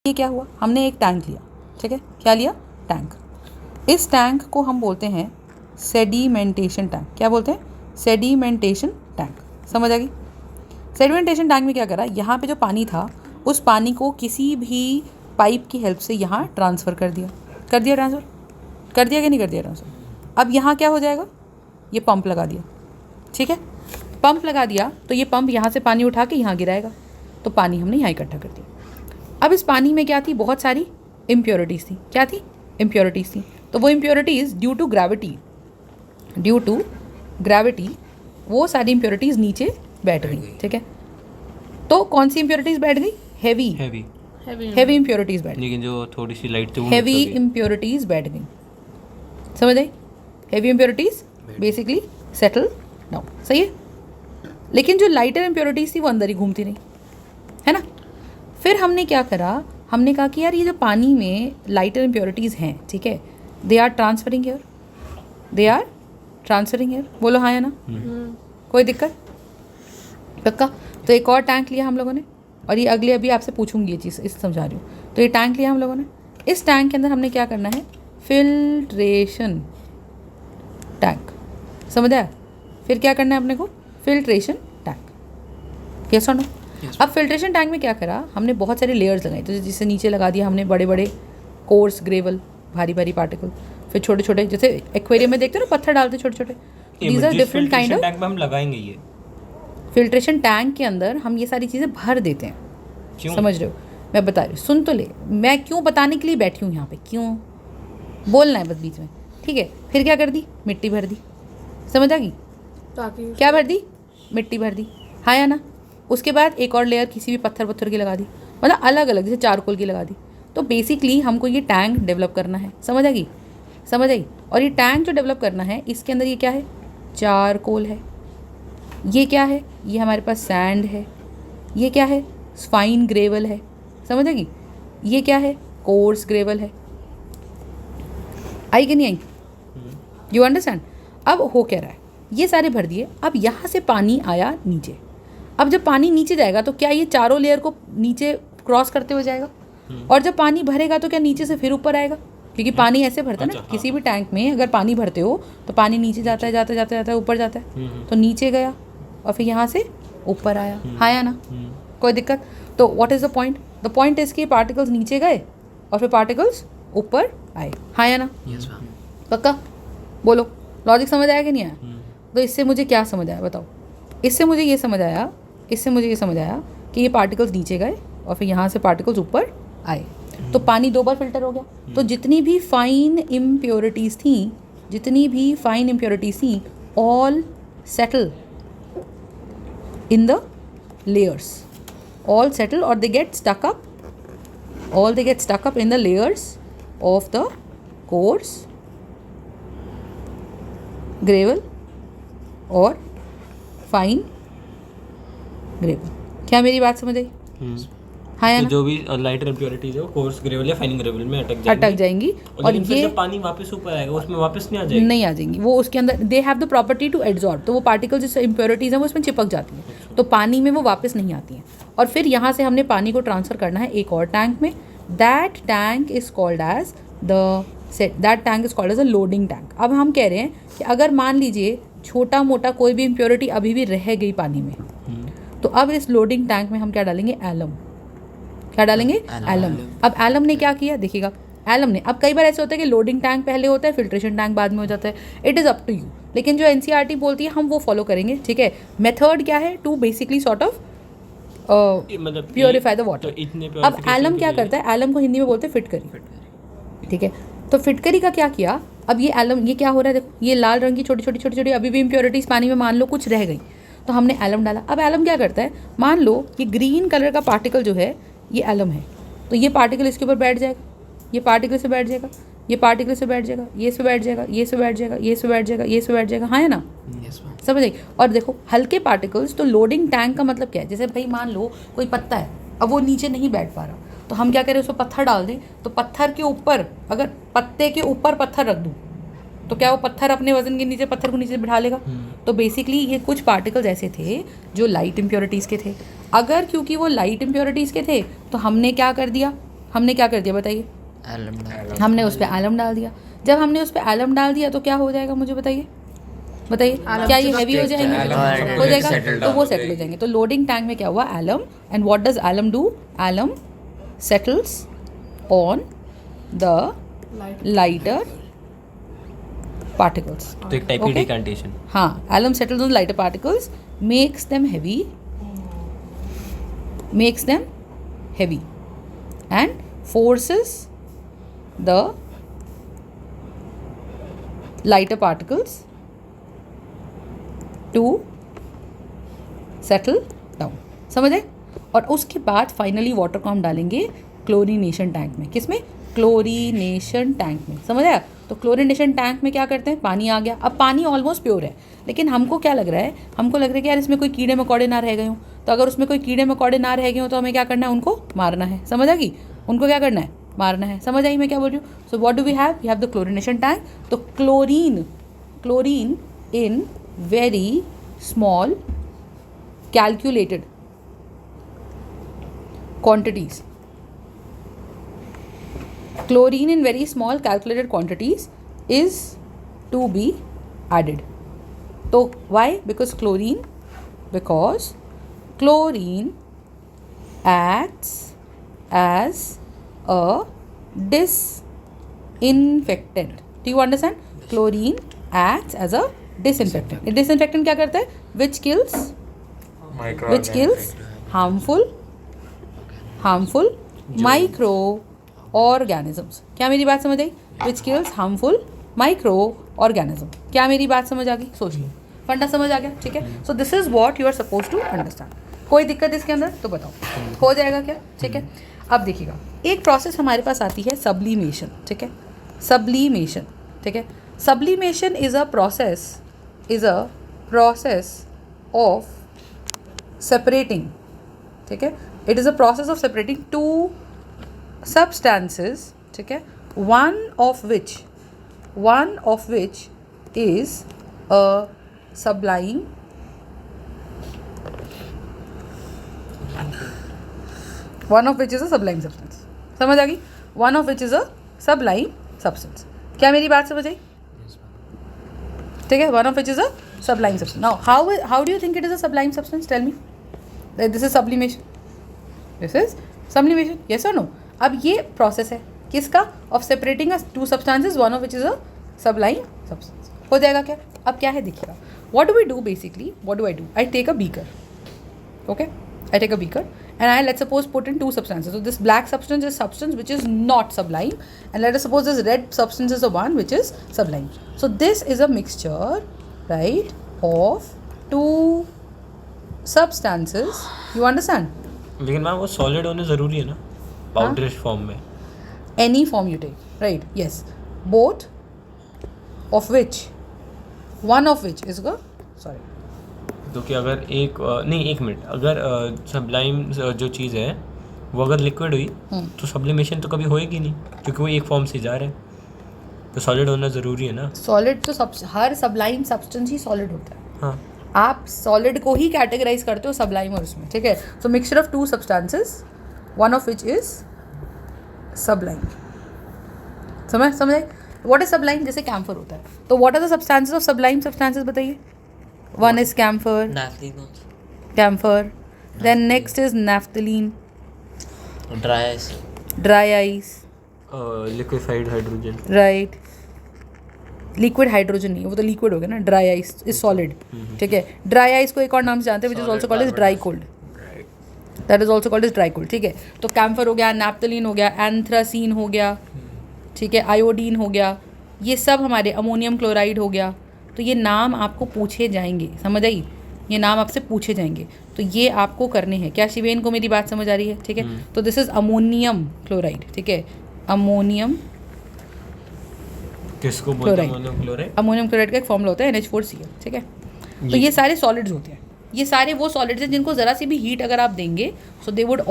ये क्या हुआ, हमने एक टैंक लिया, ठीक है, क्या लिया, टैंक। इस टैंक को हम बोलते हैं सेडिमेंटेशन टैंक। क्या बोलते हैं, सेडिमेंटेशन टैंक। समझ आ गई। सेडिमेंटेशन टैंक में क्या करा, यहाँ पे जो पानी था उस पानी को किसी भी पाइप की हेल्प से यहाँ ट्रांसफ़र कर दिया ट्रांसफ़र कर दिया कि नहीं कर दिया ट्रांसफ़र। अब यहाँ क्या हो जाएगा, ये पंप लगा दिया, ठीक है, पंप लगा दिया तो ये पंप यहाँ से पानी उठा के यहाँ गिराएगा, तो पानी हमने यहाँ इकट्ठा कर दिया। अब इस पानी में क्या थी, बहुत सारी इम्प्योरिटीज़ थी। क्या थी, इम्प्योरिटीज़ थी। तो वो इम्प्योरिटीज़ ड्यू टू ग्रेविटी वो सारी इम्प्योरिटीज़ नीचे बैठ गई, ठीक है। तो कौन सी इम्प्योरिटीज़ बैठ गई, हेवी इम्प्योरिटीज़ बैठ गई, लेकिन जो थोड़ी सी लाइट थी वो हेवी इम्प्योरिटीज़ बैठ गई। समझ आई, heavy impurities basically settle down, सही है। लेकिन जो लाइटर इम्प्योरिटीज़ थी वो अंदर ही घूमती रही, है ना। फिर हमने क्या करा, हमने कहा कि यार ये जो पानी में लाइटर इम्प्योरिटीज़ हैं, ठीक है, दे आर ट्रांसफरिंग हेयर, बोलो हाँ या ना, कोई दिक्कत, पक्का। तो एक और टैंक लिया हम लोगों ने, और ये अगले अभी आपसे पूछूंगी ये चीज़, इस समझा रही हूँ। तो ये टैंक लिया हम लोगों ने, इस टैंक के अंदर हमने क्या करना है, फिल्ट्रेशन टैंक, समझ आया। फिर क्या करना है अपने को, फिल्ट्रेशन टैंक, यस और नो। अब फिल्ट्रेशन टैंक में क्या करा, हमने बहुत सारे लेयर्स लगाए। तो जिससे नीचे लगा दिया हमने बड़े बड़े कोर्स ग्रेवल, भारी भारी पार्टिकल। फिर छोटे छोटे, जैसे एक्वेरियम में देखते हो ना पत्थर डालते छोटे छोटे, these are different kind of. Tank में हम लगाएंगे ये फिल्ट्रेशन टैंक के अंदर हम ये सारी चीज़ें भर देते हैं। क्यों? समझ रहे हो, मैं बता रही हूँ, सुन तो ले, मैं क्यों बताने के लिए बैठी हूँ यहाँ पे, क्यों बोलना है बस बीच में, ठीक है। फिर क्या कर दी, मिट्टी भर दी, समझ आ गई, क्या भर दी, मिट्टी भर दी, हाँ या ना। उसके बाद एक और लेयर किसी भी पत्थर की लगा दी, मतलब अलग अलग, जैसे चारकोल की लगा दी। तो बेसिकली हमको ये टैंक डेवलप करना है, समझ आई। और ये टैंक जो डेवलप करना है, इसके अंदर ये क्या है, चारकोल है, ये क्या है, ये हमारे पास सैंड है, ये क्या है, फाइन ग्रेवल है, समझ आएगी, ये क्या है, कोर्स ग्रेवल है। आई कि नहीं आई, यू अंडरस्टैंड। अब हो क्या रहा है, ये सारे भर दिए। अब यहाँ से पानी आया नीचे। अब जब पानी नीचे जाएगा तो क्या ये चारों लेयर को नीचे क्रॉस करते हुए जाएगा, और जब पानी भरेगा तो क्या नीचे से फिर ऊपर आएगा, क्योंकि पानी ऐसे भरता है ना, किसी भी टैंक में अगर पानी भरते हो तो पानी नीचे जाता है ऊपर जाता है, तो नीचे गया और फिर यहाँ से ऊपर आया, हाँ या ना, कोई दिक्कत। तो what is the point, the point is कि पार्टिकल्स नीचे गए और फिर पार्टिकल्स ऊपर आए, हाँ या ना, पक्का, बोलो, लॉजिक समझ आया कि नहीं आया। तो इससे मुझे क्या समझ आया बताओ, इससे मुझे ये समझ आया कि ये पार्टिकल्स नीचे गए और फिर यहाँ से पार्टिकल्स ऊपर आए, तो पानी 2 बार फिल्टर हो गया। तो जितनी भी फाइन इम्प्योरिटीज़ थी all settle in the layers, all settle or they get stuck up in the layers of the coarse gravel or fine gravel। क्या मेरी बात समझ आई, हाँ या तो ना? जो भी लाइटर इम्प्योरिटीज है वो कोर्स ग्रेवल या फाइन ग्रेवल में अटक जाएंगी और ये जब पानी वापस ऊपर आएगा उसमें वापस नहीं आ जाएंगी, वो उसके अंदर they have the property to absorb, तो वो पार्टिकल जो इम्प्योरिटीज़ हैं वो उसमें चिपक जाती हैं, तो पानी में वो वापस नहीं आती हैं। और फिर यहाँ से हमने पानी को ट्रांसफ़र करना है एक और टैंक में, that tank is called as a loading tank. अब हम कह रहे हैं कि अगर मान लीजिए छोटा मोटा कोई भी इम्प्योरिटी अभी भी रह गई पानी में, तो अब इस लोडिंग टैंक में हम क्या डालेंगे, एलम। अब एलम ने क्या किया, देखिएगा, एलम ने, अब कई बार ऐसे होता है कि लोडिंग टैंक पहले होता है, फिल्ट्रेशन टैंक बाद में हो जाता है, it is up to you. लेकिन जो एनसीईआरटी बोलती है हम वो फॉलो करेंगे, ठीक है। मेथड क्या है, to basically sort of purify the water. अब एलम क्या करता है, एलम को हिंदी में बोलते हैं फिटकरी, ठीक है। तो फिटकरी का क्या किया, अब ये एलम, ये क्या हो रहा है, देखो ये लाल रंग की छोटी छोटी अभी भी इम्प्योरिटीज़ पानी में मान लो कुछ रह गई, तो हमने एलम डाला। अब एलम क्या करता है, मान लो ये ग्रीन कलर का पार्टिकल जो है ये एलम है, तो ये पार्टिकल इसके ऊपर बैठ जाएगा, ये पार्टिकल से बैठ जाएगा, ये पार्टिकल से बैठ जाएगा, ये से बैठ जाएगा, ये से बैठ जाएगा, ये से बैठ जाएगा, ये से बैठ जाएगा, हाँ है ना, समझ आई। और देखो हल्के पार्टिकल्स, तो लोडिंग टैंक का मतलब क्या है, जैसे भाई मान लो कोई पत्ता है, अब वो नीचे नहीं बैठ पा रहा, तो हम क्या करें, उसको पत्थर डाल दें, तो पत्थर के ऊपर, अगर पत्ते के ऊपर पत्थर रख दूँ तो क्या वो पत्थर अपने वजन के नीचे पत्थर को नीचे बिठा लेगा। तो बेसिकली ये कुछ पार्टिकल्स ऐसे थे जो लाइट इम्प्योरिटीज़ के थे। अगर क्योंकि वो लाइट इम्प्योरिटीज़ के थे तो हमने क्या कर दिया, हमने क्या कर दिया बताइए, हमने उस पर एलम डाल दिया। जब हमने उस पर एलम डाल दिया तो क्या हो जाएगा मुझे बताइए, क्या ये हैवी हो जाएंगे, हो जाएगा, तो वो सेटल हो जाएंगे। तो लोडिंग टैंक में क्या हुआ, alum, and what does alum do, alum settles on the lighter particles. तो एक टाइप की डिकैंटेशन। हाँ, alum settles on lighter particles, makes them heavy and forces the lighter particles to settle down। समझे? और उसके बाद फाइनली वाटर को हम डालेंगे क्लोरीनेशन टैंक में। किस में? क्लोरीनेशन टैंक में। समझ आया? तो क्लोरीनेशन टैंक में क्या करते हैं, पानी आ गया। अब पानी ऑलमोस्ट प्योर है, लेकिन हमको क्या लग रहा है, हमको लग रहा है कि यार इसमें कोई कीड़े मकोड़े ना रह गए हों। तो अगर उसमें कोई कीड़े मकोड़े ना रह गए हों तो हमें क्या करना है, उनको मारना है। समझ आ गई? उनको क्या करना है, मारना है। समझ आई मैं क्या बोल रही हूँ? So what do we have the chlorination tank. तो chlorine in very small calculated quantities, chlorine in very small calculated quantities is to be added. So why? Because chlorine acts as a disinfectant. Do you understand? Chlorine acts as a disinfectant. A disinfectant क्या करता है? Which kills harmful microorganisms। क्या मेरी बात समझ आई? Which kills harmful microorganism। क्या मेरी बात समझ आ गई? सोच लो, फंडा समझ आ गया? ठीक है। So this is what you are suppose to understand. कोई दिक्कत इसके अंदर तो बताओ, हो जाएगा क्या? ठीक है। अब देखिएगा, एक प्रोसेस हमारे पास आती है सब्लिमेशन। ठीक है, सब्लिमेशन। ठीक है, sublimation is a process of separating. ठीक है, it is a process of separating two substances, ठीक है, one of which is a sublime substance। समझ आ गई? one of which is a sublime substance। क्या मेरी बात समझ आई? ठीक है, one of which is a sublime substance। now how do you think it is a sublime substance? tell me that this is sublimation। This is sublimation, yes और no. अब ये प्रोसेस है किसका? Of separating two substances, one of which is a sublime substance. हो जाएगा क्या? अब क्या है देखिएगा, what do we do basically, what do I do, I take a beaker. Okay, I take a beaker and I let's suppose put in two substances. So this black substance is substance which is not sublime, and let us suppose this red substance is the one which is sublime. So this is a mixture, right, of two substances. You understand? लेकिन ma'am वो solid होने ज़रूरी है ना, powderish form में। Any form you take, right, yes, both of which, one of which is sorry. तो कि अगर एक मिनट, अगर सब्लाइम जो चीज़ है वो अगर लिक्विड हुई तो सब्लिमेशन तो कभी होएगी नहीं, क्योंकि वो एक फॉर्म से जा रहा है, तो सॉलिड होना ज़रूरी है ना। सॉलिड तो हर सब्लाइम सब्सटेंस ही सॉलिड होता है। हाँ, आप सॉलिड को ही कैटेगराइज करते हो सब्लाइम और उसमें। ठीक है, so mixture of two substances, one of which is sublime. समझ आई? What is sublime? जैसे कैम्फर होता है, तो what are the substances of sublime substances बताइए? One is camphor, then next is naphthalene, dry ice, liquefied hydrogen, right. Liquid hydrogen नहीं, वो तो लिक्विड हो गया ना। Dry ice is solid. ठीक है, ड्राई आइस को एक और नाम से जानते हैं, which is also called is dry cold. That is also called is dry cold. ठीक है, तो कैम्फर हो गया, नैप्थलीन हो गया, एंथ्रासीन हो गया, ठीक है, आयोडीन हो गया, ये सब हमारे, अमोनियम क्लोराइड हो गया। तो ये नाम आपको पूछे जाएंगे, समझ आई? ये नाम आपसे पूछे जाएंगे, तो ये आपको करने हैं। क्या शिवेन को मेरी बात समझ आ रही है? ठीक है, तो दिस इज अमोनियम क्लोराइड। ठीक है, अमोनियम किसको बोलते हैं? Ammonium chloride. अमोनियम क्लोराइड का एक फॉर्मूला होता है NH4Cl। ठीक है, तो ये सारे सॉलिड्स होते हैं, ये सारे वो सॉलिड्स हैं जिनको ज़रा सी भी हीट अगर आप देंगे, so they would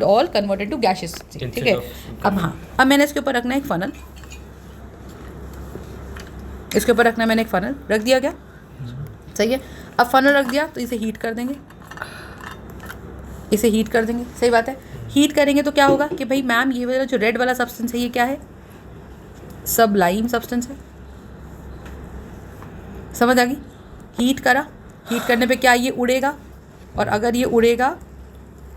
all convert into gases. ठीक है, अब हाँ, अब मैंने इसके ऊपर रखना है एक फनल, इसके ऊपर रखना है मैंने एक फनल, रख दिया क्या? सही है। अब फनल रख दिया तो इसे हीट कर देंगे, सही बात है। हीट करेंगे तो क्या होगा कि भाई मैम ये वाला जो रेड वाला सब्सटेंस है ये क्या है, सबलाइम सब्सटेंस है। समझ आ गई? हीट करा, हीट करने पे क्या ये उड़ेगा, और अगर ये उड़ेगा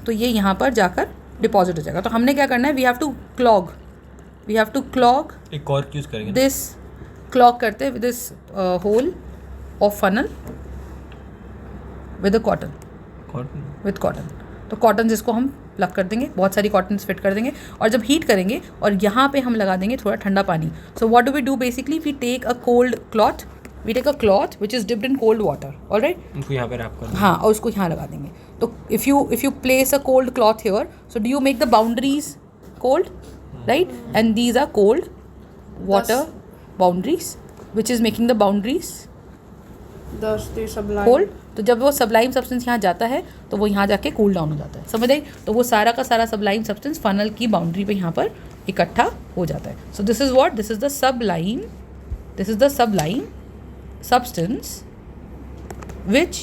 तो ये यहाँ पर जाकर डिपॉजिट हो जाएगा। तो हमने क्या करना है, वी हैव टू क्लॉग एक कॉर्क यूज़ करेंगे दिस, क्लॉग करते with this hole of funnel with cotton, with cotton. तो कॉटन जिसको हम प्लग कर देंगे, बहुत सारी कॉटन फिट कर देंगे, और जब हीट करेंगे और यहाँ पे हम लगा देंगे थोड़ा ठंडा पानी। So what do we do basically, we take a cold cloth, we take a cloth which is dipped in cold water, alright, उनको यहाँ पे रैप कर। हाँ, और उसको यहाँ लगा देंगे। तो if you place a cold cloth here, so do you make the boundaries cold, right, and these are cold water boundaries which is making the boundaries cold. तो जब वो सबलाइम सब्सटेंस यहाँ जाता है तो वो यहाँ जाके कूल डाउन हो जाता है, समझ आई? तो वो सारा का सारा सबलाइम सब्सटेंस फनल की बाउंड्री पे यहाँ पर इकट्ठा हो जाता है। So this is what, this is the Sublime, this is the Sublime substance which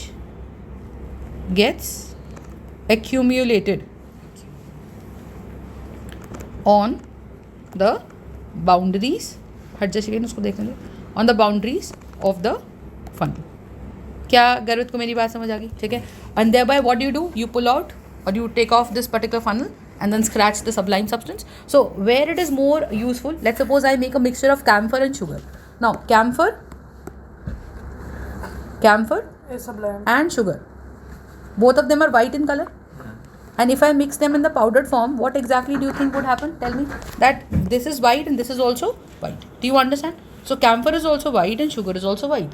gets accumulated on the boundaries, हट जा सेकेंड उसको देखने दे, on the boundaries of the funnel। क्या गर्वित को मेरी बात समझ आ गई? ठीक है। and thereby what do, you pull out or you take off this particular funnel and then scratch the sublime substance. So where it is more useful, let's suppose I make a mixture of camphor and sugar. Now camphor and sugar, both of them are white in color, and if I mix them in the powdered form, what exactly do you think would happen? Tell me that this is white and this is also white. Do you understand? So camphor is also white and sugar is also white,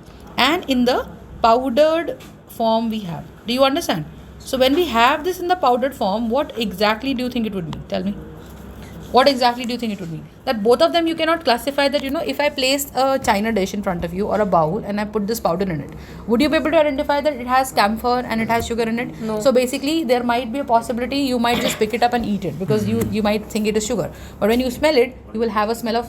and in the powdered form we have, do you understand? So when we have this in the powdered form, what exactly do you think it would mean? Tell me. What exactly do you think it would mean? That both of them you cannot classify that, you know, if I placed a china dish in front of you or a bowl and I put this powder in it, would you be able to identify that it has camphor and it has sugar in it? No. So basically there might be a possibility you might just pick it up and eat it because you might think it is sugar. But when you smell it, you will have a smell of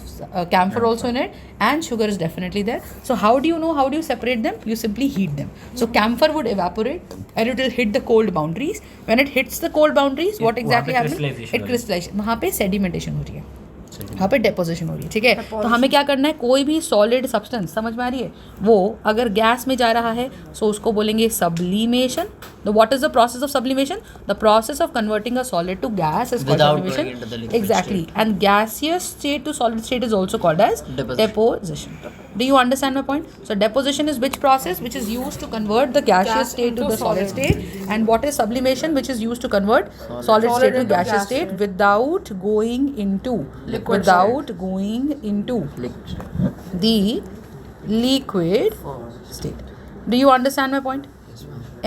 camphor also in it, and sugar is definitely there. So how do you know, how do you separate them? You simply heat them. So camphor would evaporate and it will hit the cold boundaries. When it hits the cold boundaries, what exactly happens? It crystallization, वहाँ पे sedimentation हो रही है, वहाँ पे deposition हो रही है। ठीक है, तो हमें क्या करना है, कोई भी सॉलिड सब्सटेंस, समझ में आ रही है, वो अगर गैस में जा रहा है सो उसको बोलेंगे sublimation. The what is the process of sublimation? The process of converting a solid to gas is called sublimation. Exactly, and gaseous state to solid state is also called as deposition. Do you understand my point? So deposition is which process which is used to convert the gaseous state to the solid state, and what is sublimation, which is used to convert solid state to gaseous state without going into the liquid state. Do you understand my point?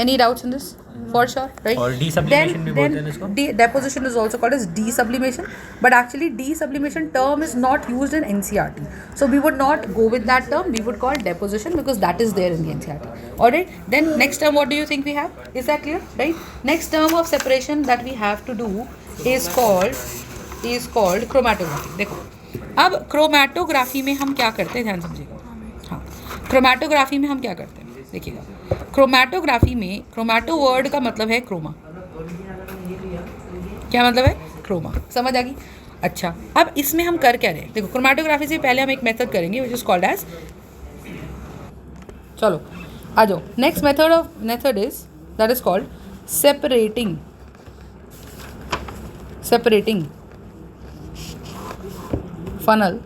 Any doubts in this? For sure, right? और desublimation भी बोलते हैं इसको। Deposition is also called as desublimation, but actually desublimation term is not used in NCERT. So we would not go with that term. We would call deposition because that is there in the NCERT. Alright. Then next term, what do you think we have? Is that clear? Right. Next term of separation that we have to do is called chromatography. देखो, अब chromatography में हम क्या करते हैं, ध्यान समझिएगा। हाँ, chromatography में हम क्या करते हैं, देखिएगा। क्रोमैटोग्राफी में, क्रोमैटो वर्ड का मतलब है क्रोमा। क्या मतलब है? क्रोमा। समझ आ गई? अच्छा, अब इसमें हम कर क्या रहे हैं, देखो क्रोमैटोग्राफी से पहले हम एक मेथड करेंगे विच इज कॉल्ड एज, चलो आ जाओ, next method is that is called separating funnel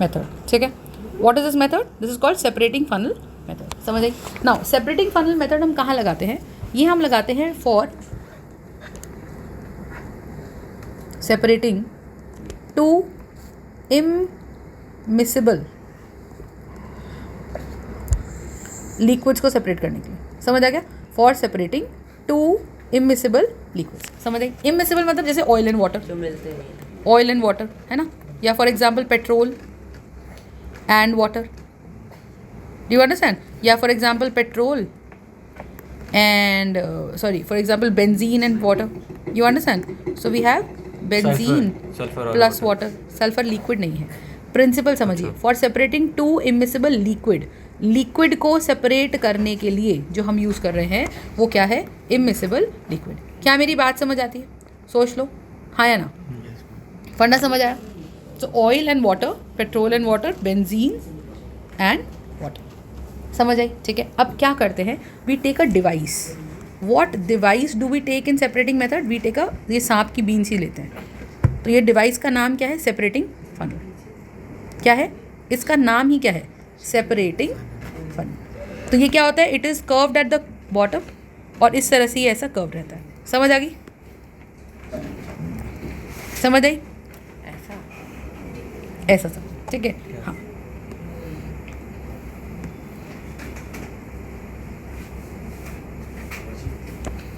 method. ठीक है, what is this method? This is called separating funnel method. समझ आई? नाउ सेपरेटिंग फनल मेथड हम कहाँ लगाते हैं? ये हम लगाते हैं for separating two immiscible liquids को सेपरेट करने के लिए। समझ आ गया? For separating two immiscible liquids. समझ आई? इममिसिबल मतलब जैसे oil and water, oil and water है ना, या for example petrol and water. Do you understand? Yeah, for example, petrol and for example, benzene and water. You understand? So we have benzene sulfur plus water. Sulfur liquid नहीं है। Principal समझिए, for separating to immiscible liquid को separate करने के लिए जो हम use कर रहे हैं वो क्या है? Immiscible liquid. क्या मेरी बात समझ आती है? सोच लो, हाँ या ना? फंडा समझ आया? तो oil and water, petrol and water, benzene and water, समझ आई? ठीक है, अब क्या करते हैं, we take a device. What device do we take in separating method? We take a, ये सांप की बीन सी लेते हैं. तो ये डिवाइस का नाम क्या है? Separating funnel. क्या है इसका नाम? ही क्या है? Separating funnel. तो ये क्या होता है? It is curved at the bottom और इस तरह से ये ऐसा कर्व रहता है. समझ आ गई? समझ आई? ऐसा सब, ठीक है. हाँ,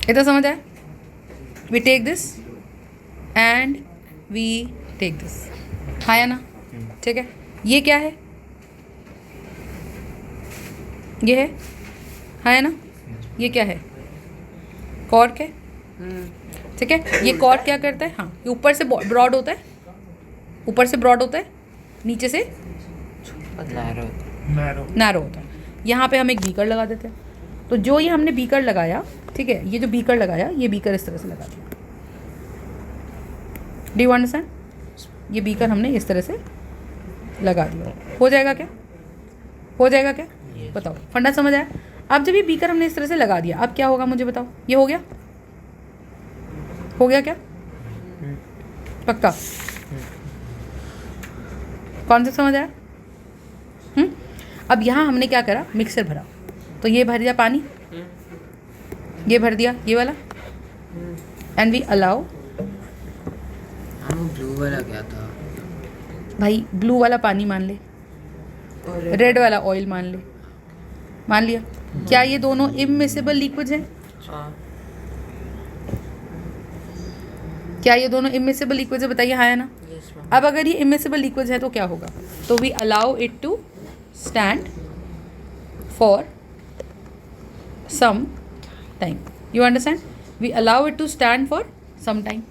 इतना समझ आया? We take this and we take this, हाँ या ना? ठीक है. ये क्या है? ये है, हाँ या ना? ये क्या है? कॉर्क है. ठीक है. ये कॉर्क क्या करता है? हाँ, ये ऊपर से ब्रॉड होता है, ऊपर से ब्रॉड होता है, नीचे से नैरो होता है. यहाँ पे हम एक बीकर लगा देते हैं. तो जो ये हमने बीकर लगाया, ठीक है, ये जो बीकर लगाया, ये बीकर इस तरह से लगा दिया. Do you understand? ये बीकर हमने इस तरह से लगा दिया. हो जाएगा क्या? हो जाएगा क्या? बताओ, फंडा समझ आया? अब जब ये बीकर हमने इस तरह से लगा दिया, अब क्या होगा मुझे बताओ? ये हो गया? हो गया क्या? पक्का? कॉन्सेप्ट समझ आया? अब यहाँ हमने क्या करा? मिक्सर भरा. तो ये भर दिया पानी, ये भर दिया ये वाला, एंड वी अलाउ. ब्लू वाला क्या था भाई? ब्लू वाला पानी मान ले, रेड वाला ऑयल मान ले. मान लिया? क्या ये दोनों इमिसिबल लिक्विड्स हैं? क्या ये दोनों इमिसिबल लिक्विड्स है? बताइए हाँ या ना? अब अगर ये इमिसिबल लिक्विड्स है तो क्या होगा? तो we allow it to stand for some time. You understand? We allow it to stand for some time.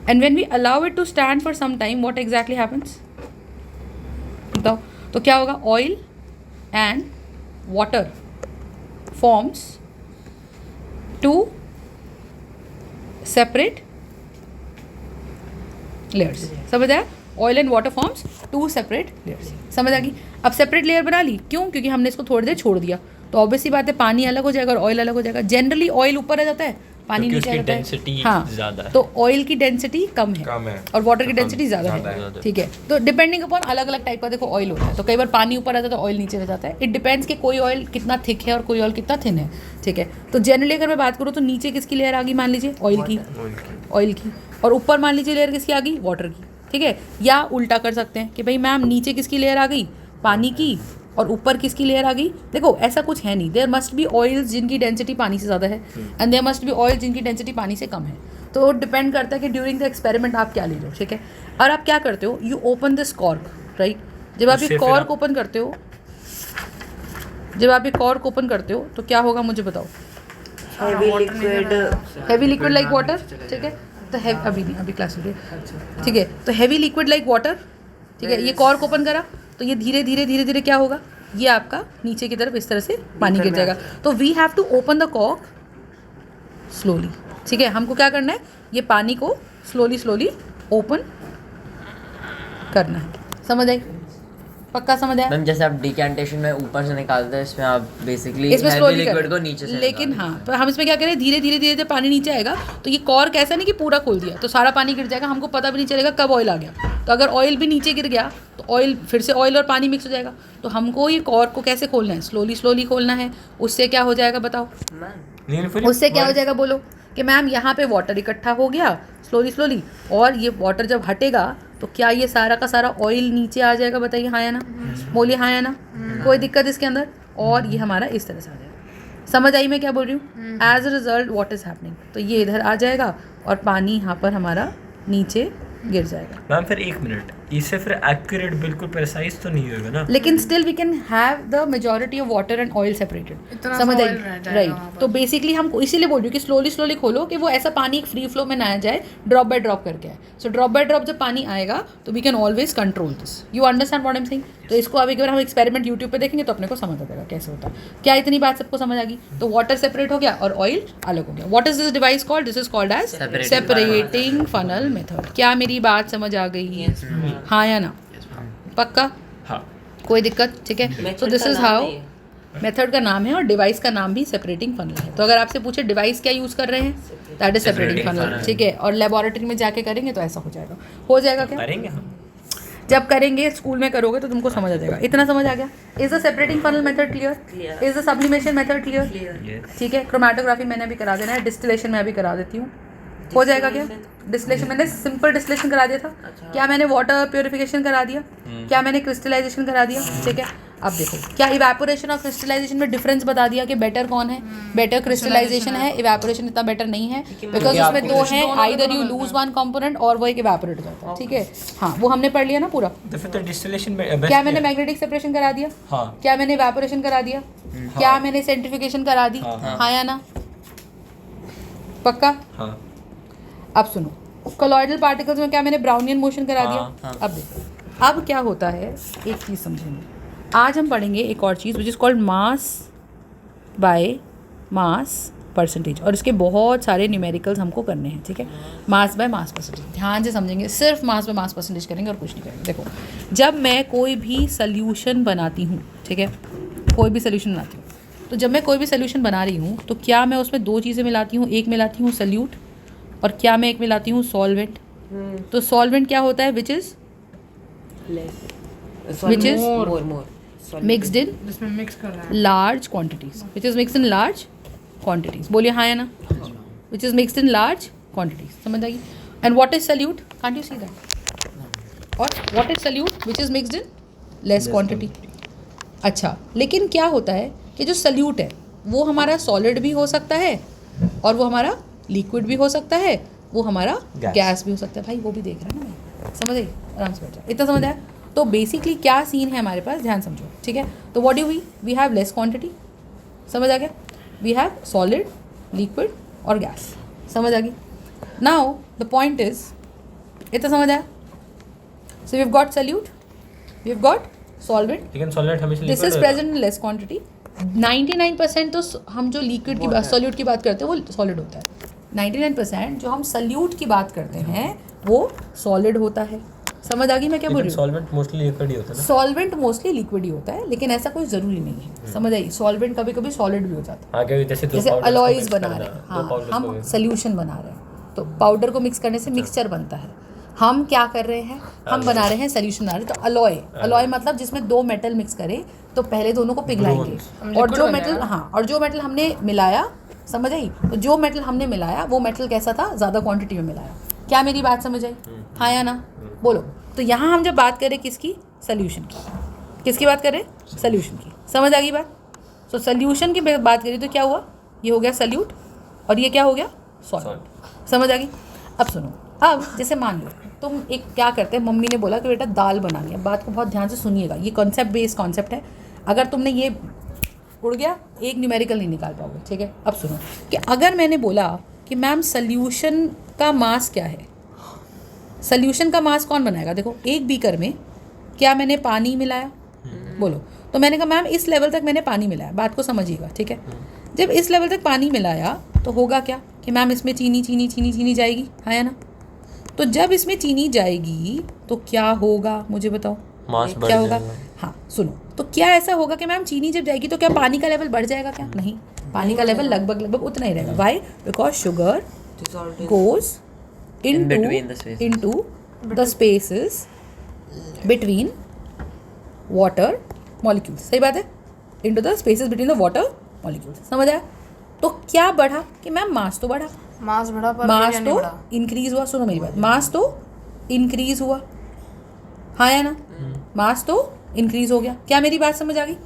And when we allow it to stand for some time, what exactly happens? तो क्या होगा? Oil and water forms two separate layers. समझ आया? Oil and water forms two separate layers. समझ आ गई? अब separate layer बना ली. क्यों? क्योंकि हमने इसको थोड़ी देर छोड़ दिया. तो ऑब्वियसली बात है, पानी अलग हो जाएगा और ऑयल अलग हो जाएगा. जनरली ऑयल ऊपर आ जाता है, पानी नीचे आ जाता है. हाँ, तो ऑयल की डेंसिटी कम है और वाटर की डेंसिटी ज़्यादा है. ठीक है. तो डिपेंडिंग अपॉन अलग अलग टाइप का देखो ऑयल होता है. तो कई बार पानी ऊपर आता है तो ऑयल नीचे रह जाता है. इट डिपेंड्स कि कोई ऑयल कितना थिक है और कोई ऑयल कितना थिन है. ठीक है. तो जनरली अगर मैं बात करूँ तो नीचे किसकी लेयर आ गई? मान लीजिए ऑयल की. और ऊपर मान लीजिए लेयर किसकी आ गई? वाटर की. ठीक है. या उल्टा कर सकते हैं कि भाई मैम नीचे किसकी लेयर आ गई? पानी की. और ऊपर किसकी लेयर आ गई? देखो ऐसा कुछ है नहीं. देयर मस्ट बी ऑयल्स जिनकी डेंसिटी पानी से ज़्यादा है and there must be oil जिनकी डेंसिटी पानी से कम है. तो डिपेंड करता है कि ड्यूरिंग द एक्सपेरिमेंट आप क्या ले रहे हो. ठीक है. और आप क्या करते हो? You open this cork, right? जब आप ये कॉर्क ओपन करते हो, तो क्या होगा मुझे बताओ? Heavy liquid like water. ठीक है. तो अभी नहीं, अभी क्लास हो रही है. ठीक है. तो हैवी लिक्विड लाइक वाटर. ठीक है. ये कॉर्क ओपन करा तो ये धीरे धीरे क्या होगा? ये आपका नीचे की तरफ इस तरह से पानी गिर जाएगा. तो we have to open the cork slowly. ठीक है. हमको क्या करना है? ये पानी को स्लोली ओपन करना है. समझ आई? पक्का समझ आया? मैम जैसे आप डिकैंटेशन में ऊपर से निकालते हैं, इसमें आप बेसिकली इसमें हैवी लिक्विड को नीचे से लेकिन हाँ, पर हम इसमें क्या करें? धीरे धीरे पानी नीचे आएगा. तो ये कॉर्क ऐसा नहीं कि पूरा खोल दिया तो सारा पानी गिर जाएगा. हमको पता भी नहीं चलेगा कब ऑयल आ गया. तो अगर ऑयल भी नीचे गिर गया तो ऑयल फिर से ऑयल और पानी मिक्स हो जाएगा. तो हमको ये कॉर्क को कैसे खोलना है? स्लोली खोलना है. उससे क्या हो जाएगा बताओ? उससे क्या हो जाएगा बोलो? कि मैम यहाँ पे वाटर इकट्ठा हो गया स्लोली और ये वाटर जब हटेगा तो क्या ये सारा का सारा ऑयल नीचे आ जाएगा? बताइए हाँ या ना? बोलिए हाँ या ना? कोई दिक्कत इसके अंदर? और ये हमारा इस तरह से आ जाएगा. समझ आई मैं क्या बोल रही हूँ? As a result what is happening, तो ये इधर आ जाएगा और पानी यहाँ पर हमारा नीचे गिर जाएगा. मैम फिर 1 मिनट, इससे फिर एक्यूरेट बिल्कुल प्रिसाइज तो नहीं होगा ना। लेकिन still we can have the majority of water and oil separated, इतना समझ सा आई? oil रह जाएगा राइट, वहाँ पर। तो बेसिकली हम इसीलिए बोल रही हूँ कि स्लोली स्लोली खोलो कि वो ऐसा पानी एक फ्री फ्लो में ना आ जाए, ड्रॉप बाय ड्रॉप करके आए। सो ड्रॉप बाय ड्रॉप जब पानी आएगा तो we can always control this. You understand what I am saying? तो इसको अब एक बार हम एक्सपेरिमेंट यूट्यूब पे देखेंगे तो अपने को समझ आ जाएगा कैसे होता है। क्या इतनी बात सबको समझ आ गई? तो वाटर सेपरेट हो गया और ऑयल अलग हो गया। What is this device called? This is called as separating funnel method. क्या मेरी बात समझ आ गई? हाँ या ना? पक्का? हाँ। कोई दिक्कत? ठीक है, तो दिस इज हाउ मेथड का नाम है और डिवाइस का नाम भी सेपरेटिंग फनल है। तो अगर आपसे पूछे डिवाइस क्या यूज़ कर रहे हैं, दैट इज सेपरेटिंग फनल। ठीक है, और लेबोरेटरी में जाके करेंगे तो ऐसा हो जाएगा। हो जाएगा क्या? करेंगे हम। जब करेंगे स्कूल में करोगे तो तुमको समझ आ जाएगा। इतना समझ आ गया? Is the separating funnel method clear? Is the sublimation method clear? Yes. ठीक है, क्रोमेटोग्राफी मैंने अभी करा देना है, डिस्टिलेशन मैं अभी करा देती हूँ। हो जाएगा क्या? डिस्टिलेशन मैंने सिंपल डिस्टिलेशन करा दिया था। क्या मैंने वाटर प्योरिफिकेशन करा दिया? क्या मैंने क्रिस्टलाइजेशन करा दिया? ठीक है, अब देखो क्या इवेपोरेशन और क्रिस्टलाइजेशन में डिफरेंस बता दिया कि बेटर कौन है? बेटर क्रिस्टलाइजेशन है, इवेपोरेशन इतना बेटर नहीं है, बिकॉज उसमें दो हैं, either you lose one component और वो एक इवेपोरेट हो जाता है। ठीक है, हाँ वो हमने पढ़ लिया ना पूरा। तो फिर तो डिस्टिलेशन में क्या मैंने मैग्नेटिक सेपरेशन करा दिया? हाँ। क्या मैंने इवेपोरेशन करा दिया? क्या मैंने सेंट्रिफिकेशन करा दी? हाँ या ना? पक्का? हाँ। अब सुनो, कोलॉइडल पार्टिकल्स में क्या मैंने ब्राउनियन मोशन करा दिया? हाँ। अब देखो, अब क्या होता है, एक चीज़ समझेंगे। आज हम पढ़ेंगे एक और चीज़ which is called mass by mass percentage, और इसके बहुत सारे न्यूमेरिकल्स हमको करने हैं। ठीक है, मास बाय मास परसेंटेज ध्यान से समझेंगे, सिर्फ मास बाय मास परसेंटेज करेंगे और कुछ नहीं करेंगे। देखो, जब मैं कोई भी सोल्यूशन बनाती हूँ, ठीक है, कोई भी सोल्यूशन बनाती हूँ, तो जब मैं कोई भी सोल्यूशन बना रही हूँ तो क्या मैं उसमें दो चीज़ें मिलाती हूँ? एक मिलाती हूँ सल्यूट और क्या मैं एक मिलाती हूँ सॉल्वेंट। तो सॉल्वेंट क्या होता है? विच इज़ मिक्सड इन जिसमें मिक्स कर रहा है। Large quantities, which is mixed in large quantities. बोलिए हाँ या ना? Which is mixed in large quantities, समझ आएगी? And what is solute? Can't you see that? और what is solute which is mixed in less quantity? अच्छा, लेकिन क्या होता है कि जो सल्यूट है वो हमारा सॉलिड भी हो सकता है और वो हमारा लिक्विड भी हो सकता है, वो हमारा गैस भी हो सकता है। भाई वो भी देख रहे हैं ना, मैं समझ आई, आराम से बैठ जाओ, इतना समझ आया? तो बेसिकली क्या सीन है हमारे पास, ध्यान समझो। ठीक है, तो what do we have less quantity, समझ आ गया? वी हैव सॉलिड, लिक्विड और गैस, समझ आ गई? नाउ द पॉइंट इज, इतना समझ आया? So we have got solute, we have got solvent, लेकिन सॉलिड हमेशा this is present in less quantity. 99% तो हम जो लिक्विड की बात, सॉल्यूट की बात करते हैं वो सॉलिड होता है। 99% जो हम सल्यूट की बात करते हैं वो सॉलिड होता है। समझ आ गई मैं क्या बोल रही हूँ? सॉल्वेंट मोस्टली लिक्विड ही होता है ना। सॉल्वेंट मोस्टली लिक्विड ही होता है, लेकिन ऐसा कोई ज़रूरी नहीं है। समझ आई? सॉल्वेंट कभी कभी सॉलिड भी हो जाता है। हाँ, क्योंकि जैसे जैसे अलॉयज बना रहे हैं, हाँ हम सोल्यूशन बना रहे हैं, तो पाउडर को मिक्स करने से मिक्सचर बनता है। हम क्या कर रहे हैं? हम बना रहे हैं सोल्यूशन बना रहे हैं। तो अलॉय मतलब जिसमें दो मेटल मिक्स करें तो पहले दोनों को पिघलाएंगे, और जो मेटल, हाँ, और जो मेटल हमने मिलाया, समझ आई? तो जो मेटल हमने मिलाया वो मेटल कैसा था? ज़्यादा क्वांटिटी में मिलाया। क्या मेरी बात समझ आई? हाँ या ना? बोलो। तो यहाँ हम जब बात करें किसकी? सोल्यूशन की। किसकी बात करें? सोल्यूशन की। समझ आ गई बात? तो सोल्यूशन की बात करें तो क्या हुआ? ये हो गया सल्यूट और ये क्या हो गया? सॉल्वेंट। समझ आ गई? अब सुनो, अब जैसे मान लो तुम एक क्या करते हैं, मम्मी ने बोला कि बेटा दाल बनानी है। बात को बहुत ध्यान से सुनिएगा, ये कॉन्सेप्ट बेस्ड कॉन्सेप्ट है। अगर तुमने ये उड़ गया, एक न्यूमेरिकल नहीं निकाल पाओगे। ठीक है, अब सुनो कि अगर मैंने बोला कि मैम सल्यूशन का मास क्या है, सल्यूशन का मास कौन बनाएगा? देखो, एक बीकर में क्या मैंने पानी मिलाया? बोलो। तो मैंने कहा मैम इस लेवल तक मैंने पानी मिलाया। बात को समझिएगा, ठीक है? जब इस लेवल तक पानी मिलाया तो होगा क्या कि मैम इसमें चीनी चीनी चीनी चीनी जाएगी, हाँ या ना? तो जब इसमें चीनी जाएगी तो क्या होगा, मुझे बताओ? मास बढ़ क्या होगा? जाएगा। हाँ सुनो, तो क्या ऐसा होगा कि मैम चीनी जब जाएगी तो क्या पानी का लेवल बढ़ जाएगा? क्या नहीं, पानी का लेवल लगभग उतना ही रहेगा। Why? Because sugar goes into the spaces between water molecules। सही बात है, into the spaces between the water molecules। समझ आया? तो क्या बढ़ा कि मैम मास तो बढ़ा, मास बढ़ा पर मास एरिया नहीं तो बढ़ा। इंक्रीज हुआ। सुनो मेरी बात, मास तो इंक्रीज हुआ, हाँ या ना? मास तो इंक्रीज हो गया। क्या मेरी बात समझ आ गई?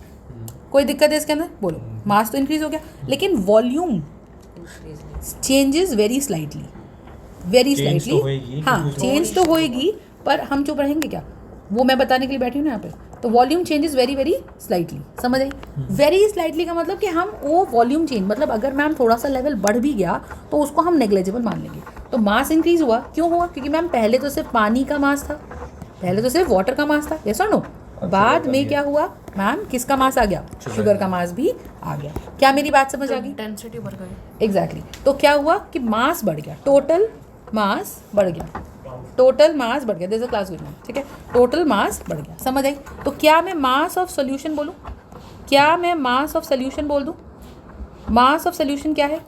कोई दिक्कत है इसके अंदर? बोलो। मास तो इंक्रीज हो गया, लेकिन volume changes very slightly, Change तो होएगी, हाँ चेंज तो होएगी, पर हम चुप रहेंगे क्या, वो मैं बताने के लिए बैठी हूँ ना यहाँ पे। तो volume changes very very slightly, समझ आई। वेरी स्लाइटली का मतलब कि हम वो वॉल्यूम चेंज, मतलब अगर मैम थोड़ा सा लेवल बढ़ भी गया तो उसको हम नेग्लेजिबल मान लेंगे। तो मास इंक्रीज हुआ, क्यों हुआ, क्योंकि मैम पहले तो सिर्फ पानी का मास था, पहले तो सिर्फ वाटर का मास था, यस और नो। बाद में क्या हुआ मैम, किसका मास आ गया, शुगर का मास भी आ गया। क्या मेरी बात समझ आ गई, इंटेंसिटी बढ़ गई। एग्जैक्टली। तो क्या हुआ कि मास बढ़ गया, टोटल मास बढ़ गया, टोटल मास बढ़ गया, this is class going on, ठीक है, टोटल मास बढ़ गया, समझ आई। तो क्या मैं मास ऑफ सोल्यूशन बोलूँ, क्या मैं मास ऑफ सोल्यूशन बोल दूँ, मास ऑफ सोल्यूशन क्या है,